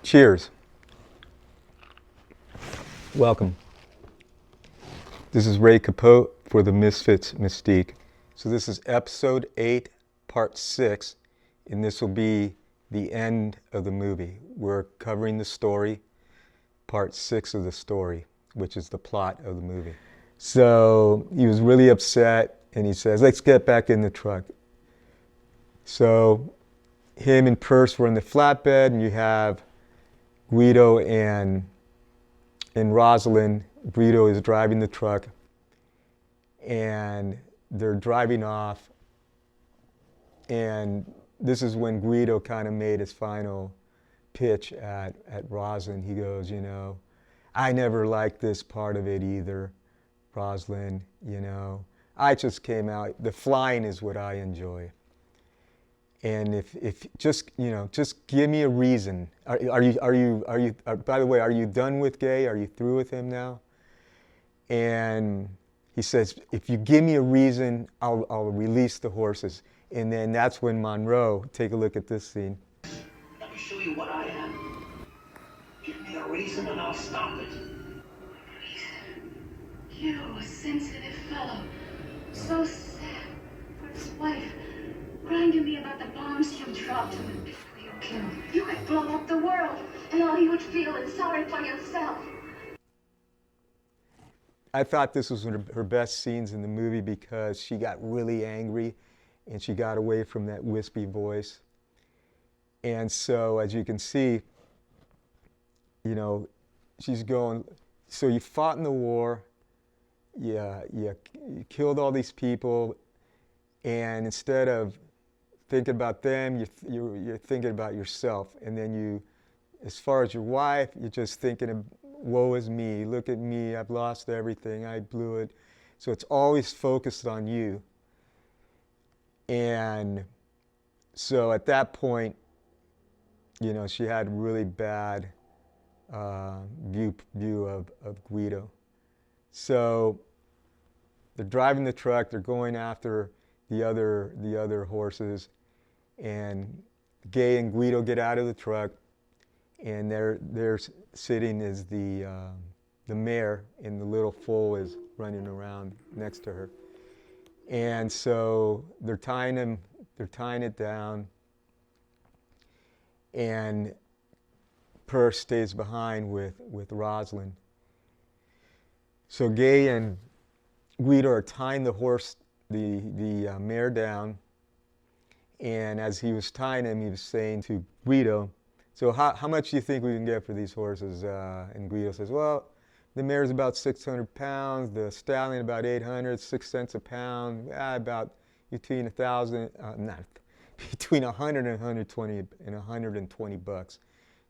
Cheers. Welcome. This is Ray Capote for the Misfits Mystique. So this is episode 8, part 6, and this will be the end of the movie. We're covering the story, part 6 of the story, which is the plot of the movie. So he was really upset, and he says, let's get back in the truck. So him and Perce were in the flatbed, and you have Guido and Roslyn. Guido is driving the truck, and they're driving off. And this is when Guido kind of made his final pitch at Roslyn. He goes, I never liked this part of it either, Roslyn, I just came out, the flying is what I enjoy. And if just give me a reason. By the way, are you done with Gay? Are you through with him now? And he says, if you give me a reason, I'll release the horses. And then that's when Monroe, take a look at this scene. Let me show you what I am. Give me a reason and I'll stop it. You, a sensitive fellow, so sad for his wife, crying to me about the bombs you dropped him and people you killed. You could blow up the world, and all you would feel is sorry for yourself. I thought this was her best scenes in the movie because she got really angry and she got away from that wispy voice. And so, as you can see, she's going, so you fought in the war, you killed all these people, and instead of thinking about them, you're thinking about yourself. And then as far as your wife, you're just thinking of, woe is me, look at me, I've lost everything, I blew it. So it's always focused on you. And so at that point, she had really bad view of Guido. So they're driving the truck, they're going after the other horses, and Gay and Guido get out of the truck, and they're sitting as the mare, and the little foal is running around next to her. And so they're tying it down, and Perce stays behind with Roslyn. So Gay and Guido are tying the mare down, and as he was tying him, he was saying to Guido, so how much do you think we can get for these horses? And Guido says, well, the mare's about 600 pounds, the stallion about 800, 6 cents a pound, about between between 100 and 120 bucks.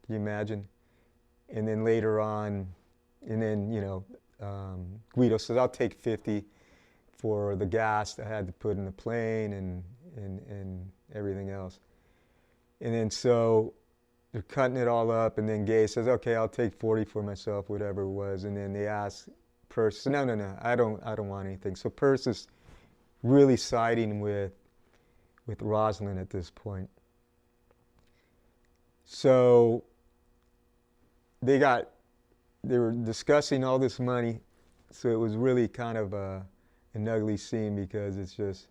Can you imagine? And then later on, Guido says, I'll take 50 for the gas I had to put in the plane and everything else. And then so they're cutting it all up, and then Gay says, okay, I'll take 40 for myself, whatever it was. And then they ask Perce, no, I don't want anything. So Perce is really siding with Roslyn at this point. So they were discussing all this money, so it was really kind of an ugly scene because it's just,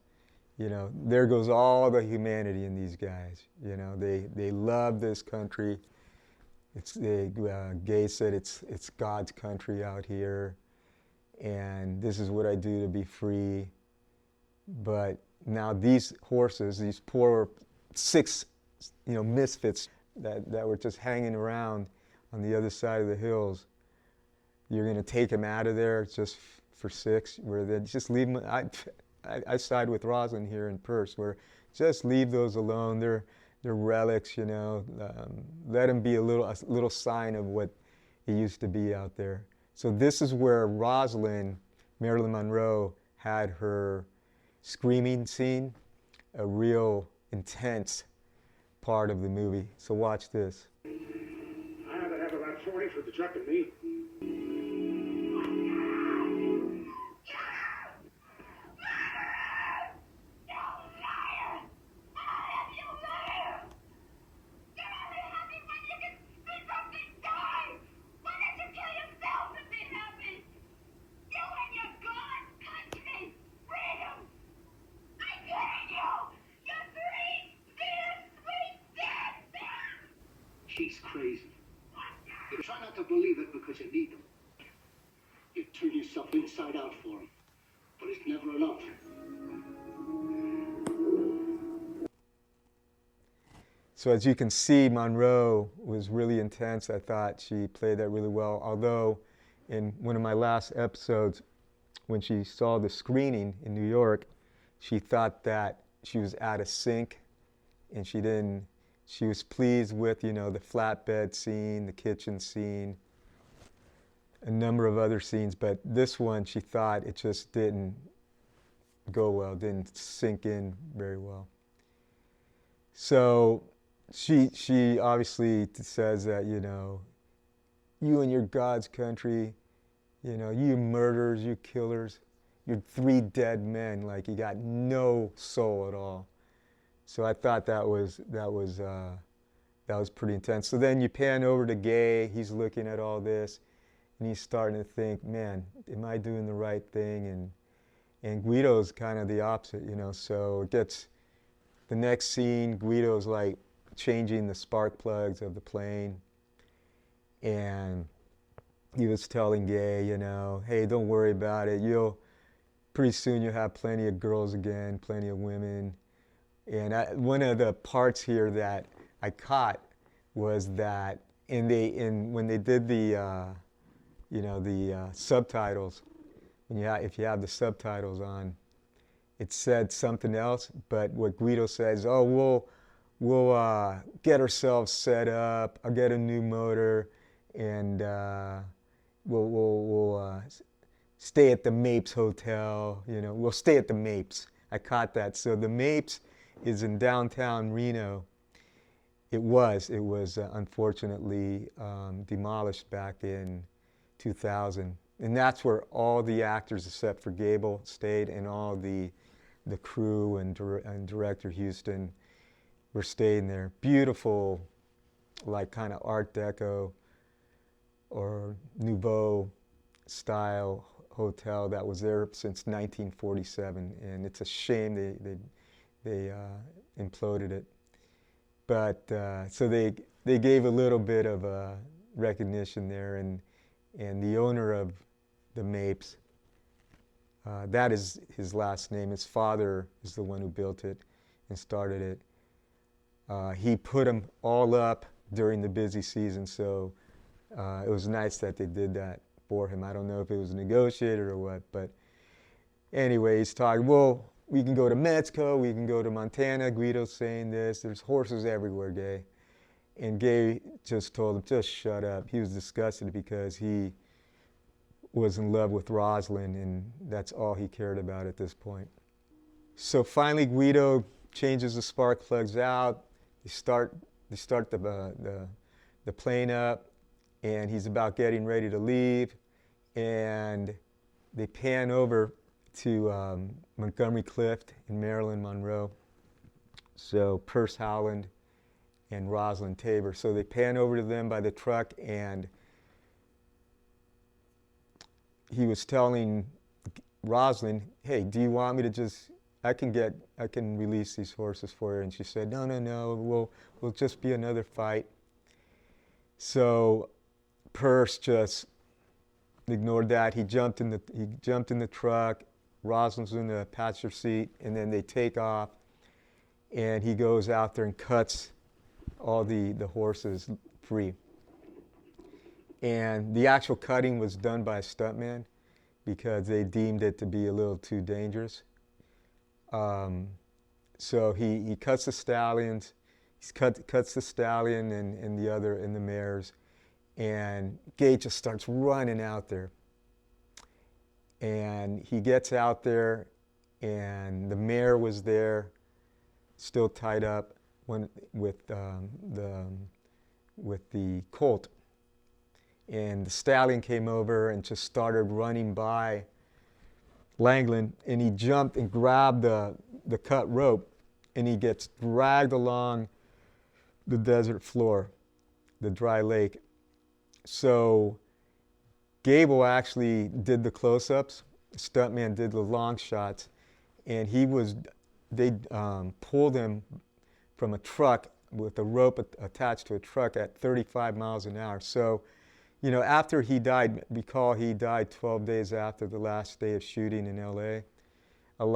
there goes all the humanity in these guys. They love this country. Gay said it's God's country out here, and this is what I do to be free. But now these horses, these poor 6, misfits that were just hanging around on the other side of the hills, you're going to take them out of there just for 6, where they just leave them. I side with Roslyn here in Perce, where just leave those alone. They're relics, let them be a little sign of what it used to be out there. So this is where Roslyn, Marilyn Monroe, had her screaming scene, a real intense part of the movie. So watch this. I had to have about 40 for the truck and me. She's crazy. You try not to believe it because you need them. You turn yourself inside out for them. But it's never enough. So as you can see, Monroe was really intense. I thought she played that really well. Although in one of my last episodes, when she saw the screening in New York, she thought that she was out of sync, and she was pleased with, the flatbed scene, the kitchen scene, a number of other scenes, but this one she thought it just didn't go well, didn't sink in very well. So she obviously says that, you and your God's country, you murderers, you killers, you're 3 dead men, like you got no soul at all. So I thought that was pretty intense. So then you pan over to Gay, he's looking at all this, and he's starting to think, man, am I doing the right thing? And Guido's kind of the opposite, so it gets, the next scene, Guido's like changing the spark plugs of the plane, and he was telling Gay, hey, don't worry about it. Pretty soon you'll have plenty of girls again, plenty of women. And one of the parts here that I caught was that when they did the subtitles, if you have the subtitles on, it said something else. But what Guido says, oh, we'll get ourselves set up. I'll get a new motor, and we'll stay at the Mapes Hotel. We'll stay at the Mapes. I caught that. So the Mapes is in downtown Reno. It was unfortunately demolished back in 2000, and that's where all the actors except for Gable stayed, and all the crew and director Houston were staying there. Beautiful, like kind of Art Deco or Nouveau style hotel that was there since 1947, and it's a shame they imploded it. But so they gave a little bit of recognition there, and the owner of the Mapes, that is his last name. His father is the one who built it and started it. He put them all up during the busy season, so it was nice that they did that for him. I don't know if it was negotiated or what, but anyway, he's talking, well, we can go to Mexico, we can go to Montana. Guido's saying this, there's horses everywhere, Gay. And Gay just told him, just shut up. He was disgusted because he was in love with Roslyn, and that's all he cared about at this point. So finally, Guido changes the spark plugs out. They start the plane up, and he's about getting ready to leave, and they pan over to Montgomery Clift and Marilyn Monroe. So Perce Howland and Roslyn Tabor. So they pan over to them by the truck, and he was telling Roslyn, hey, do you want me to I can release these horses for you? And she said, no, we'll just be another fight. So Perce just ignored that. He jumped in the truck. Roslyn's in the passenger seat, and then they take off, and he goes out there and cuts all the horses free. And the actual cutting was done by a stuntman because they deemed it to be a little too dangerous. So he cuts the stallions, cuts the stallion and the mares, and Gage just starts running out there. And he gets out there, and the mare was there, still tied up with the colt. And the stallion came over and just started running by Langland, and he jumped and grabbed the cut rope, and he gets dragged along the desert floor, the dry lake. So Gable actually did the close-ups, the stuntman did the long shots, and they pulled him from a truck with a rope attached to a truck at 35 miles an hour. So, after he died, recall he died 12 days after the last day of shooting in LA.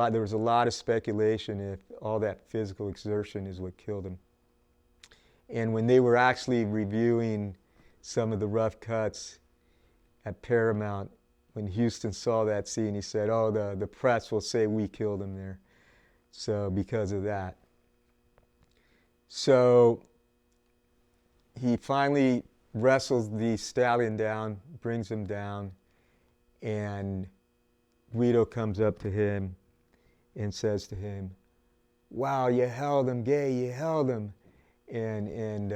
There was a lot of speculation if all that physical exertion is what killed him. And when they were actually reviewing some of the rough cuts at Paramount, when Houston saw that scene, he said, "Oh, the press will say we killed him there." So because of that. So he finally wrestles the stallion down, brings him down, and Guido comes up to him and says to him, "Wow, you held him, Gay, you held him." And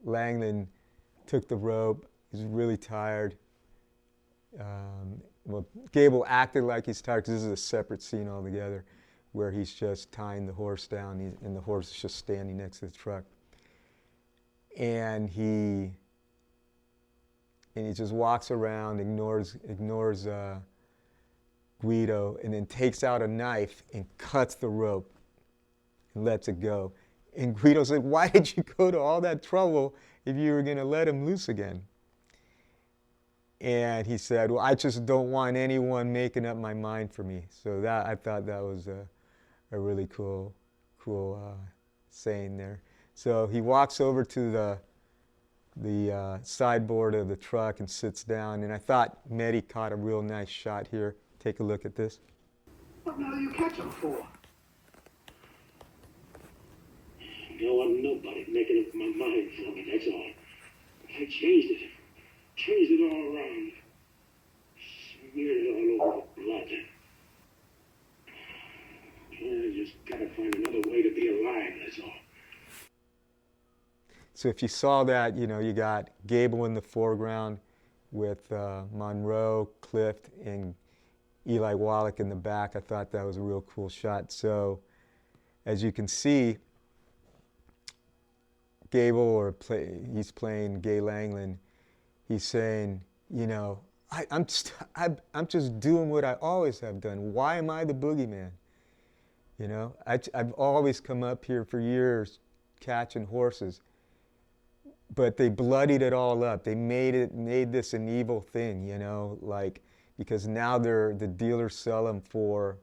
Langland took the rope. He's really tired. Well, Gable acted like he's tired because this is a separate scene altogether where he's just tying the horse down and the horse is just standing next to the truck. And he just walks around, ignores Guido, and then takes out a knife and cuts the rope and lets it go. And Guido said, "Why did you go to all that trouble if you were going to let him loose again?" And he said, "Well, I just don't want anyone making up my mind for me." So I thought that was a really cool saying there. So he walks over to the sideboard of the truck and sits down. And I thought Mehdi caught a real nice shot here. Take a look at this. What the hell do you catch him for? I don't want nobody making up my mind for me, that's all. I changed it all around. Smeared it all over with blood. I just gotta find another way to be alive, that's all. So if you saw that, you got Gable in the foreground with Monroe, Clift, and Eli Wallach in the back. I thought that was a real cool shot. So as you can see, Gable, he's playing Gay Langland. He's saying, I'm just doing what I always have done. Why am I the boogeyman? I've always come up here for years catching horses, but they bloodied it all up. They made this an evil thing, because now the dealers sell them for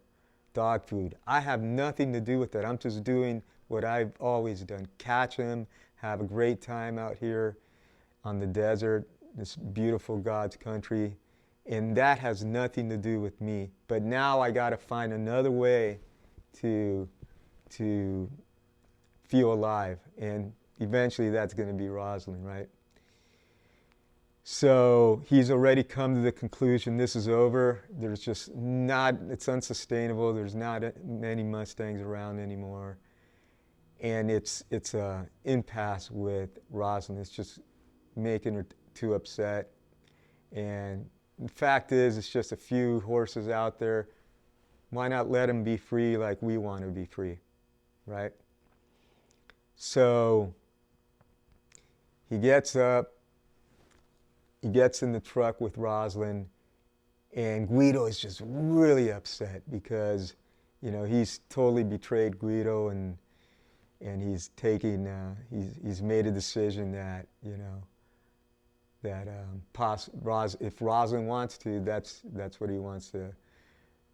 dog food. I have nothing to do with that. I'm just doing what I've always done. Catch them, have a great time out here on the desert, this beautiful God's country, and that has nothing to do with me. But now I got to find another way to feel alive, and eventually that's going to be Roslyn, right? So he's already come to the conclusion this is over. There's just it's unsustainable. There's not many Mustangs around anymore. And it's a impasse with Roslyn. It's just making her too upset. And the fact is, it's just a few horses out there. Why not let them be free like we want to be free, right? So he gets up, he gets in the truck with Roslyn, and Guido is just really upset because, he's totally betrayed Guido, and he's taking, he's made a decision that, if Roslyn wants to, that's what he wants to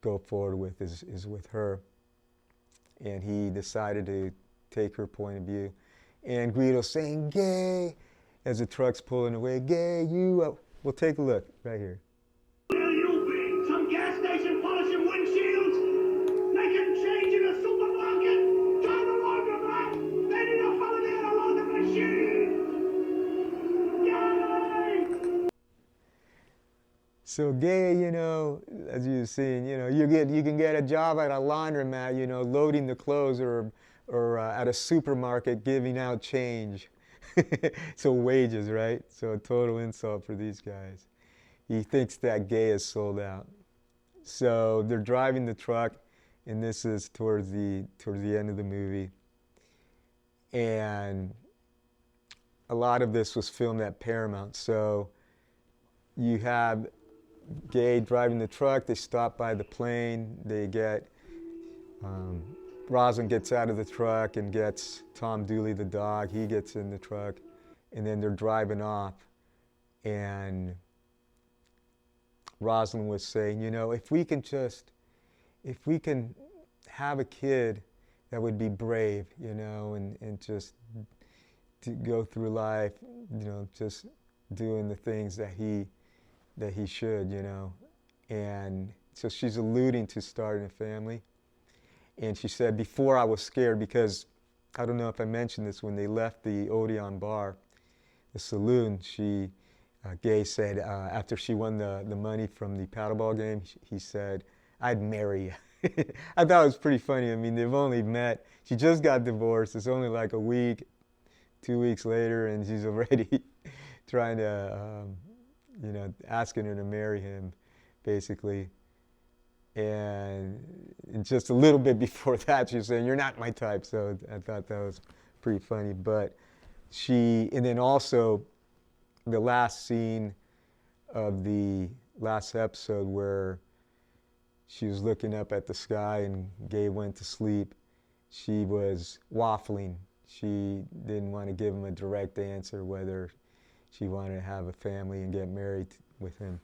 go forward with is with her. And he decided to take her point of view. And Guido's saying, "Gay," as the truck's pulling away. "Gay, you." We'll take a look right here. Where you been? Some gas station polishing windshields? Making change in a supermarket? Trying to laundromat? Maybe a holiday at a laundry machine? Yay! So Gay, as you were saying, you can get a job at a laundromat, loading the clothes, or at a supermarket giving out change. So wages, right? So a total insult for these guys. He thinks that Gay is sold out. So they're driving the truck, and this is towards the end of the movie. And a lot of this was filmed at Paramount. So you have Gay driving the truck. They stop by the plane. They get Roslyn gets out of the truck and gets Tom Dooley, the dog. He gets in the truck, and then they're driving off. And Roslyn was saying, you know, if we can have a kid that would be brave, you know, and just to go through life, you know, just doing the things that he should, you know. And so she's alluding to starting a family. And she said, before I was scared, because I don't know if I mentioned this, when they left the Odeon bar, the saloon, Gay said, after she won the money from the paddleball game, he said, I'd marry you. I thought it was pretty funny. I mean, they've only met. She just got divorced. It's only like a week, 2 weeks later, and she's already trying to, you know, asking her to marry him, basically. And just a little bit before that, she was saying, you're not my type. So I thought that was pretty funny. But and then also the last scene of the last episode where she was looking up at the sky and Gabe went to sleep, she was waffling. She didn't want to give him a direct answer whether she wanted to have a family and get married with him.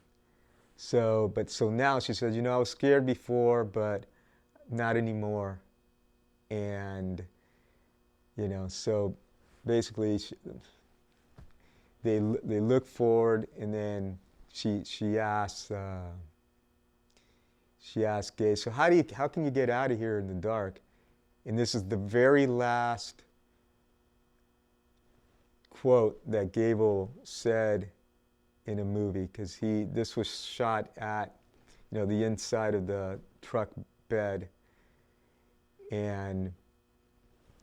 So now she says, you know, I was scared before, but not anymore. And, you know, so basically they look forward, and then she asks Gay, so how can you get out of here in the dark? And this is the very last quote that Gable said in a movie, because this was shot at, you know, the inside of the truck bed, and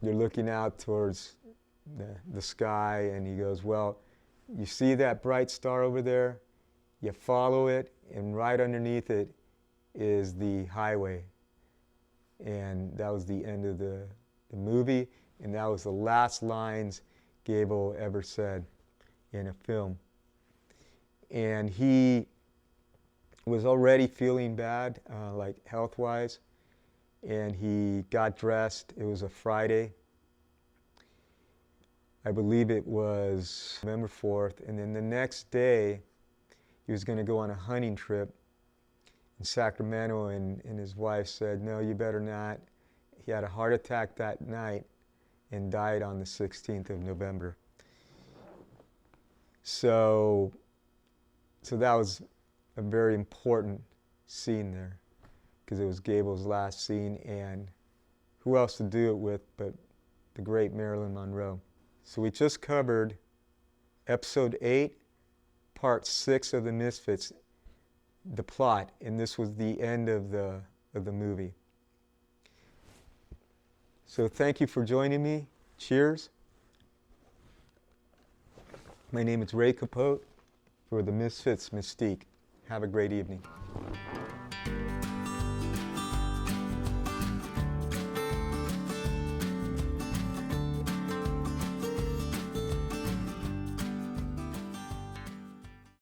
they're looking out towards the sky, and he goes, well, you see that bright star over there? You follow it, and right underneath it is the highway. And that was the end of the movie, and that was the last lines Gable ever said in a film. And he was already feeling bad, like health-wise, and he got dressed. It was a Friday. I believe it was November 4th, and then the next day he was going to go on a hunting trip in Sacramento, and his wife said, no, you better not. He had a heart attack that night and died on the 16th of November. So that was a very important scene there, because it was Gable's last scene, and who else to do it with but the great Marilyn Monroe. So we just covered episode 8, part 6 of the Misfits, the plot, and this was the end of the movie. So thank you for joining me. Cheers. My name is Ray Capote for the Misfits Mystique. Have a great evening.